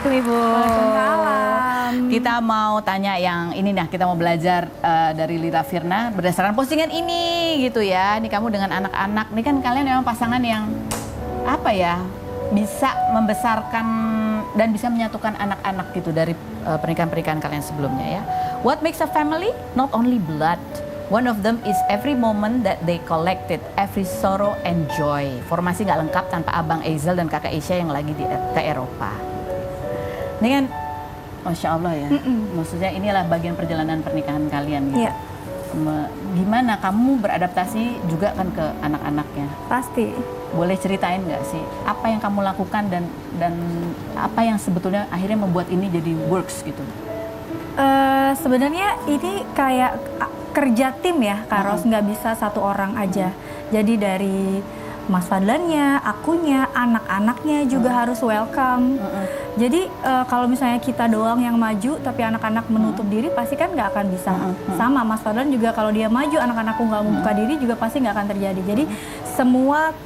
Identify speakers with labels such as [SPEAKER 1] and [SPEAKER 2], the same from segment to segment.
[SPEAKER 1] wabarakatuh, Ibu.
[SPEAKER 2] Waalaikumsalam.
[SPEAKER 1] Kita mau tanya yang ini nah, kita mau belajar dari Lita Firna berdasarkan postingan ini gitu ya. Ini kamu dengan anak-anak, ini kan kalian memang pasangan yang apa ya, bisa membesarkan dan bisa menyatukan anak-anak gitu dari pernikahan-pernikahan kalian sebelumnya ya. What makes a family? Not only blood. One of them is every moment that they collected, every sorrow and joy. Formasi nggak lengkap tanpa Abang Ezel dan Kakak Isya yang lagi ke Eropa. Ini kan, Masya Allah ya. Maksudnya inilah bagian perjalanan pernikahan kalian gitu.
[SPEAKER 2] Iya.
[SPEAKER 1] Gimana kamu beradaptasi juga kan ke anak-anaknya?
[SPEAKER 2] Pasti.
[SPEAKER 1] Boleh ceritain nggak sih apa yang kamu lakukan dan apa yang sebetulnya akhirnya membuat ini jadi works gitu?
[SPEAKER 2] Sebenarnya ini kayak kerja tim ya, Kak Ros, nggak bisa satu orang aja. Jadi dari Mas Fadlannya, akunya, anak-anaknya juga harus welcome. Jadi kalau misalnya kita doang yang maju, tapi anak-anak menutup diri, pasti kan nggak akan bisa. Sama Mas Fadlan juga kalau dia maju, anak-anakku nggak membuka diri juga pasti nggak akan terjadi. Jadi semua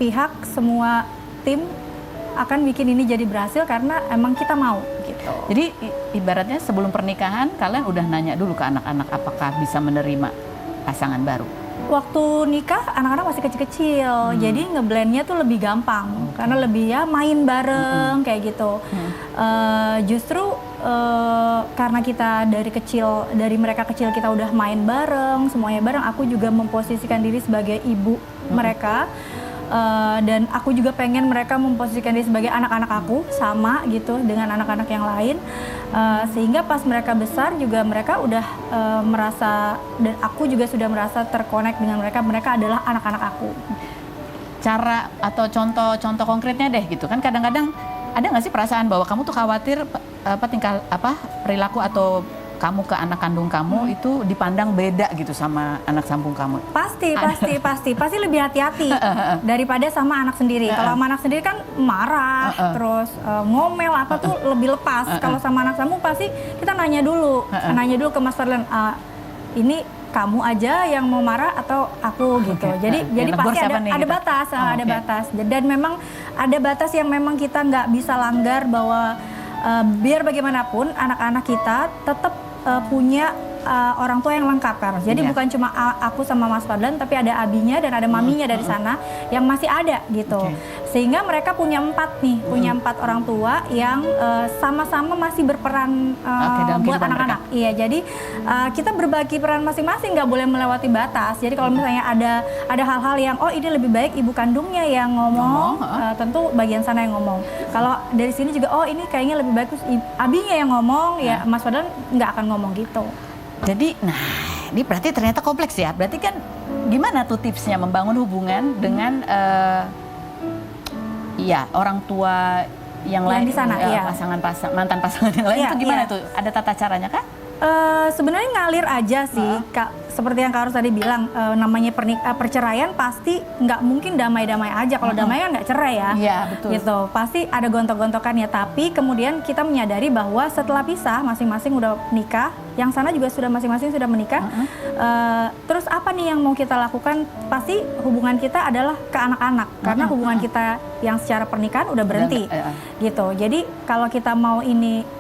[SPEAKER 2] pihak, semua tim akan bikin ini jadi berhasil karena emang kita mau gitu.
[SPEAKER 1] Jadi ibaratnya sebelum pernikahan kalian udah nanya dulu ke anak-anak apakah bisa menerima pasangan baru?
[SPEAKER 2] Waktu nikah anak-anak masih kecil-kecil, jadi ngeblendnya tuh lebih gampang karena lebih ya main bareng kayak gitu. Justru karena kita dari mereka kecil kita udah main bareng, semuanya bareng. Aku juga memposisikan diri sebagai ibu mereka. Dan aku juga pengen mereka memposisikan diri sebagai anak-anak aku sama gitu dengan anak-anak yang lain, sehingga pas mereka besar juga mereka udah merasa, dan aku juga sudah merasa terkonek dengan mereka adalah anak-anak aku.
[SPEAKER 1] Cara atau contoh konkretnya deh gitu kan, kadang-kadang ada nggak sih perasaan bahwa kamu tuh khawatir perilaku atau kamu ke anak kandung kamu itu dipandang beda gitu sama anak sambung kamu?
[SPEAKER 2] Pasti lebih hati-hati daripada sama anak sendiri. Kalau sama anak sendiri kan marah, terus ngomel apa tuh lebih lepas. Kalau sama anak sambung pasti kita nanya dulu ke Mas Fadlan, ini kamu aja yang mau marah atau aku gitu. Jadi pasti ada batas, ada batas. Dan memang ada batas yang memang kita nggak bisa langgar, bahwa biar bagaimanapun anak-anak kita tetap punya orang tua yang lengkap kan. Jadi bukan cuma aku sama Mas Fadlan, tapi ada abinya dan ada maminya dari sana yang masih ada gitu. Sehingga mereka punya punya empat orang tua yang sama-sama masih berperan buat anak-anak. Iya, jadi kita berbagi peran masing-masing, nggak boleh melewati batas. Jadi kalau misalnya ada hal-hal yang ini lebih baik ibu kandungnya yang ngomong, tentu bagian sana yang ngomong. Kalau dari sini juga ini kayaknya lebih bagus abinya yang ngomong, ya Mas Fadlan nggak akan ngomong gitu.
[SPEAKER 1] Jadi, ini berarti ternyata kompleks ya. Berarti kan gimana tuh tipsnya membangun hubungan dengan orang tua yang lain
[SPEAKER 2] di sana,
[SPEAKER 1] mantan pasangan yang lain itu gimana tuh? Ada tata caranya kah?
[SPEAKER 2] Sebenarnya ngalir aja sih, Kak. Seperti yang Kak Ros tadi bilang, namanya perceraian pasti nggak mungkin damai-damai aja. Kalau damai kan nggak cerai ya.
[SPEAKER 1] Iya, betul.
[SPEAKER 2] Gitu. Pasti ada gontok-gontokannya. Tapi kemudian kita menyadari bahwa setelah pisah, masing-masing udah nikah, yang sana juga sudah masing-masing sudah menikah. Terus apa nih yang mau kita lakukan? Pasti hubungan kita adalah ke anak-anak. Karena hubungan kita yang secara pernikahan udah berhenti. Gitu. Jadi kalau kita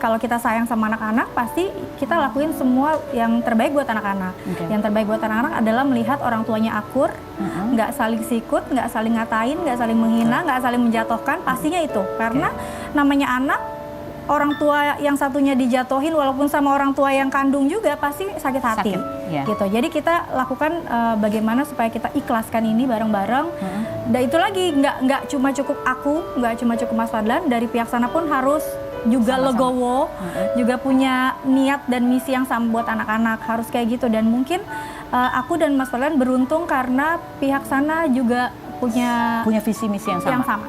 [SPEAKER 2] kalau kita sayang sama anak-anak, pasti kita lakuin semua yang terbaik buat anak-anak. Yang terbaik buat anak-anak adalah melihat orang tuanya akur, nggak saling sikut, nggak saling ngatain, nggak saling menghina, nggak saling menjatuhkan. Pastinya itu. Karena namanya anak, orang tua yang satunya dijatuhin walaupun sama orang tua yang kandung juga pasti sakit hati. Gitu. Jadi kita lakukan bagaimana supaya kita ikhlaskan ini bareng-bareng. Dan itu lagi nggak cuma cukup aku, nggak cuma cukup Mas Fadlan, dari pihak sana pun harus juga legowo, juga punya niat dan misi yang sama buat anak-anak, harus kayak gitu. Dan mungkin aku dan Mas Fadlan beruntung karena pihak sana juga punya
[SPEAKER 1] visi misi yang sama.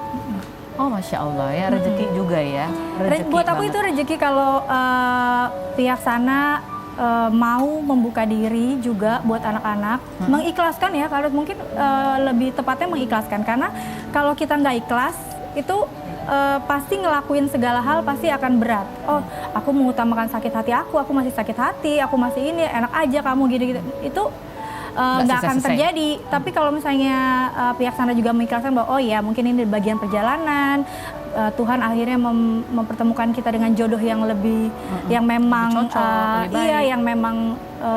[SPEAKER 1] Oh, Masya Allah ya, rezeki juga ya.
[SPEAKER 2] Buat aku itu rezeki kalau pihak sana mau membuka diri juga buat anak-anak, mengikhlaskan ya. Kalau mungkin lebih tepatnya mengikhlaskan, karena kalau kita nggak ikhlas itu pasti ngelakuin segala hal pasti akan berat. Aku mengutamakan sakit hati aku masih sakit hati, aku masih ini, enak aja kamu gini-gitu. Itu nggak akan terjadi. Tapi kalau misalnya pihak sana juga mengikhlaskan bahwa mungkin ini bagian perjalanan, Tuhan akhirnya mempertemukan kita dengan jodoh yang lebih yang memang
[SPEAKER 1] Lebih cocok, lebih
[SPEAKER 2] iya
[SPEAKER 1] baik.
[SPEAKER 2] yang memang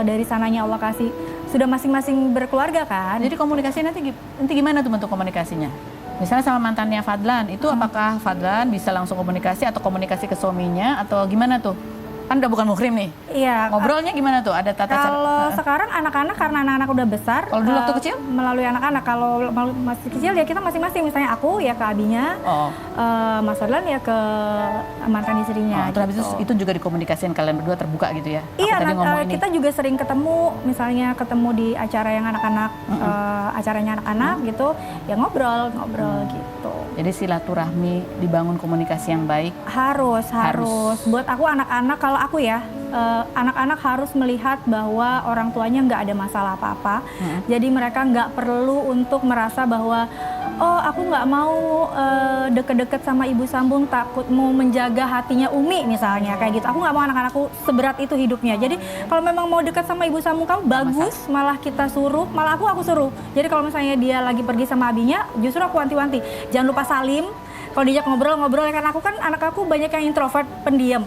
[SPEAKER 2] dari sananya Allah kasih. Sudah masing-masing berkeluarga kan.
[SPEAKER 1] Jadi komunikasi nanti gimana tuh bentuk komunikasinya? Misalnya sama mantannya Fadlan, itu apakah Fadlan bisa langsung komunikasi atau komunikasi ke suaminya atau gimana tuh? Kan udah bukan muhrim nih.
[SPEAKER 2] Iya.
[SPEAKER 1] Ngobrolnya gimana tuh? Ada tata cara?
[SPEAKER 2] Kalau sekarang anak-anak karena anak-anak udah besar.
[SPEAKER 1] Kalau dulu waktu kecil?
[SPEAKER 2] Melalui anak-anak. Kalau masih kecil ya kita masing-masing. Misalnya aku ya ke abinya,
[SPEAKER 1] Oh.
[SPEAKER 2] Mas Fadlan ya ke mantan istrinya.
[SPEAKER 1] Terus habis
[SPEAKER 2] gitu.
[SPEAKER 1] itu juga dikomunikasiin kalian berdua terbuka gitu ya? Aku
[SPEAKER 2] Iya,
[SPEAKER 1] tadi ngomong ini.
[SPEAKER 2] kita juga sering ketemu, misalnya ketemu di acara yang anak-anak, acaranya anak-anak gitu, ya ngobrol gitu.
[SPEAKER 1] Jadi silaturahmi, dibangun komunikasi yang baik.
[SPEAKER 2] Harus. Buat aku anak-anak, kalau aku ya, anak-anak harus melihat bahwa orang tuanya nggak ada masalah apa-apa. Jadi mereka nggak perlu untuk merasa bahwa, oh aku nggak mau deket-deket sama ibu sambung, takut mau menjaga hatinya Umi misalnya, kayak gitu. Aku nggak mau anak-anakku seberat itu hidupnya. Jadi kalau memang mau dekat sama ibu sambung kamu bagus, malah kita suruh, malah aku suruh. Jadi kalau misalnya dia lagi pergi sama abinya, justru aku wanti-wanti, jangan lupa salim. Kalau diajak ngobrol-ngobrol, karena aku kan anak aku banyak yang introvert, pendiam.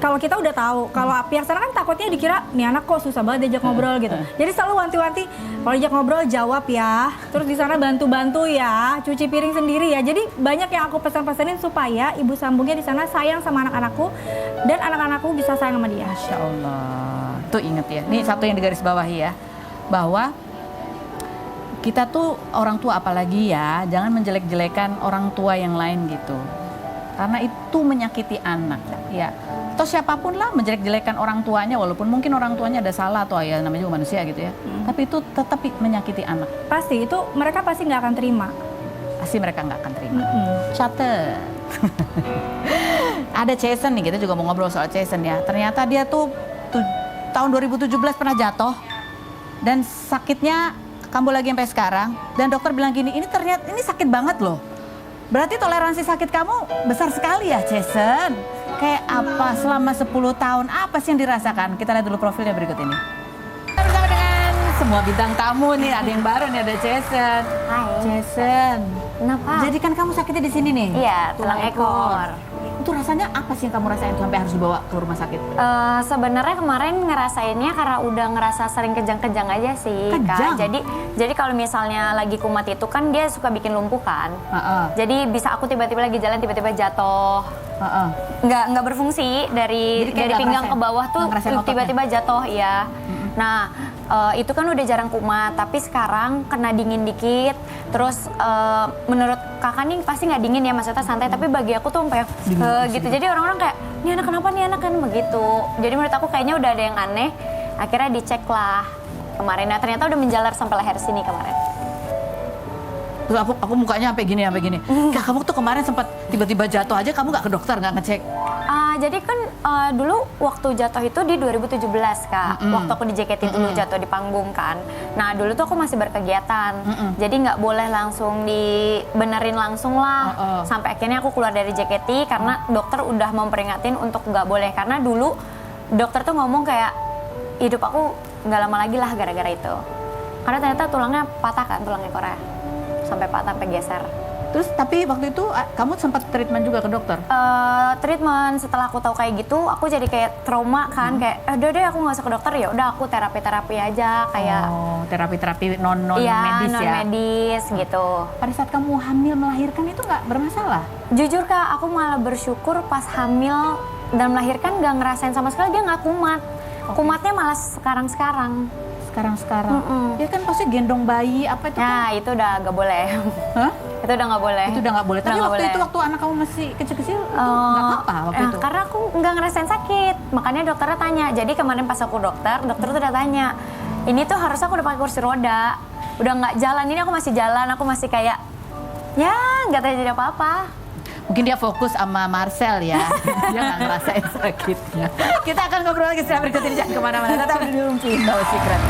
[SPEAKER 2] Kalau kita udah tahu, kalau pihak sana kan takutnya dikira nih anak kok susah banget diajak ngobrol gitu. Jadi selalu wanti-wanti, kalau diajak ngobrol jawab ya. Terus di sana bantu-bantu ya, cuci piring sendiri ya. Jadi banyak yang aku pesan-pesanin supaya ibu sambungnya di sana sayang sama anak-anakku dan anak-anakku bisa sayang sama dia.
[SPEAKER 1] Masya Allah. Tuh inget ya, ini satu yang digarisbawahi ya, bahwa kita tuh orang tua apalagi ya, jangan menjelek-jelekan orang tua yang lain gitu. Karena itu menyakiti anak ya. Atau siapapun lah menjelek-jelekan orang tuanya, walaupun mungkin orang tuanya ada salah atau ya namanya juga manusia gitu ya. Tapi itu tetap menyakiti anak.
[SPEAKER 2] Pasti, itu mereka pasti nggak akan terima.
[SPEAKER 1] Pasti mereka nggak akan terima. Catet. Ada Jason nih, kita juga mau ngobrol soal Jason ya. Ternyata dia tuh tahun 2017 pernah jatuh dan sakitnya kambuh lagi sampai sekarang. Dan dokter bilang gini, ini ternyata ini sakit banget loh. Berarti toleransi sakit kamu besar sekali ya, Jason. Kayak apa selama 10 tahun, apa sih yang dirasakan? Kita lihat dulu profilnya berikut ini. Kita bersama dengan semua bintang tamu nih, ada yang baru nih, ada Jason.
[SPEAKER 3] Hai.
[SPEAKER 1] Jason.
[SPEAKER 3] Kenapa?
[SPEAKER 1] Jadi kan kamu sakitnya di sini nih?
[SPEAKER 3] Iya, tulang ekor.
[SPEAKER 1] Itu rasanya apa sih yang kamu rasain sampai harus dibawa ke rumah sakit?
[SPEAKER 3] Sebenarnya kemarin ngerasainnya karena udah ngerasa sering kejang-kejang aja sih,
[SPEAKER 1] Kejang?
[SPEAKER 3] Kak. Jadi kalau misalnya lagi kumat itu kan dia suka bikin lumpuh kan. Jadi bisa aku tiba-tiba lagi jalan tiba-tiba jatuh. Nggak berfungsi dari
[SPEAKER 1] Jadi kayak nggak
[SPEAKER 3] pinggang
[SPEAKER 1] ngerasain-
[SPEAKER 3] ke bawah tuh
[SPEAKER 1] nggak ngerasain ototnya?
[SPEAKER 3] tiba-tiba jatuh ya. Nah, itu kan udah jarang kumat, tapi sekarang kena dingin dikit. Terus menurut kakak nih pasti nggak dingin ya, maksudnya santai. Tapi bagi aku tuh sampai gitu. Jadi orang-orang kayak, ini anak kenapa nih anak kan begitu. Jadi menurut aku kayaknya udah ada yang aneh. Akhirnya dicek lah kemarin. Nah ternyata udah menjalar sampai leher sini kemarin.
[SPEAKER 1] Terus aku mukanya sampai gini. Kak, kamu tuh kemarin sempat tiba-tiba jatuh aja, kamu nggak ke dokter, nggak ngecek?
[SPEAKER 3] Jadi kan dulu waktu jatuh itu di 2017 Kak, waktu aku di JKT dulu jatuh di panggung kan. Nah dulu tuh aku masih berkegiatan, jadi nggak boleh langsung dibenerin langsung lah. Sampai akhirnya aku keluar dari JKT karena dokter udah memperingatin untuk nggak boleh. Karena dulu dokter tuh ngomong kayak hidup aku nggak lama lagi lah gara-gara itu. Karena ternyata tulangnya patah kan, tulang ekornya. Sampai patah, sampai geser.
[SPEAKER 1] Terus tapi waktu itu kamu sempat treatment juga ke dokter?
[SPEAKER 3] Treatment setelah aku tahu kayak gitu, aku jadi kayak trauma kan, kayak udah deh aku nggak usah ke dokter, ya udah aku terapi aja kayak
[SPEAKER 1] terapi non
[SPEAKER 3] iya,
[SPEAKER 1] medis
[SPEAKER 3] non
[SPEAKER 1] ya.
[SPEAKER 3] medis gitu.
[SPEAKER 1] Pada saat kamu hamil melahirkan itu nggak bermasalah?
[SPEAKER 3] Jujur Kak, aku malah bersyukur pas hamil dan melahirkan nggak ngerasain sama sekali, dia nggak kumat. Kumatnya malah sekarang. Ya kan pasti gendong bayi apa itu? Nah itu udah nggak boleh.
[SPEAKER 1] Hah?
[SPEAKER 3] Itu udah nggak boleh.
[SPEAKER 1] Itu udah nggak boleh. Tapi
[SPEAKER 3] Udah nggak
[SPEAKER 1] waktu itu
[SPEAKER 3] boleh.
[SPEAKER 1] waktu anak kamu masih kecil-kecil itu nggak apa-apa waktu itu.
[SPEAKER 3] Karena aku nggak ngerasain sakit, makanya dokternya tanya. Jadi kemarin pas aku dokter tuh udah tanya, ini tuh harusnya aku udah pakai kursi roda, udah nggak jalan, ini aku masih jalan, aku masih kayak, ya nggak terjadi apa-apa.
[SPEAKER 1] Mungkin dia fokus sama Marcel ya, dia nggak ngerasain sakitnya. Kita akan ngobrol lagi setelah berikut ini, jangan kemana-mana. Tetap di Room Window Secret.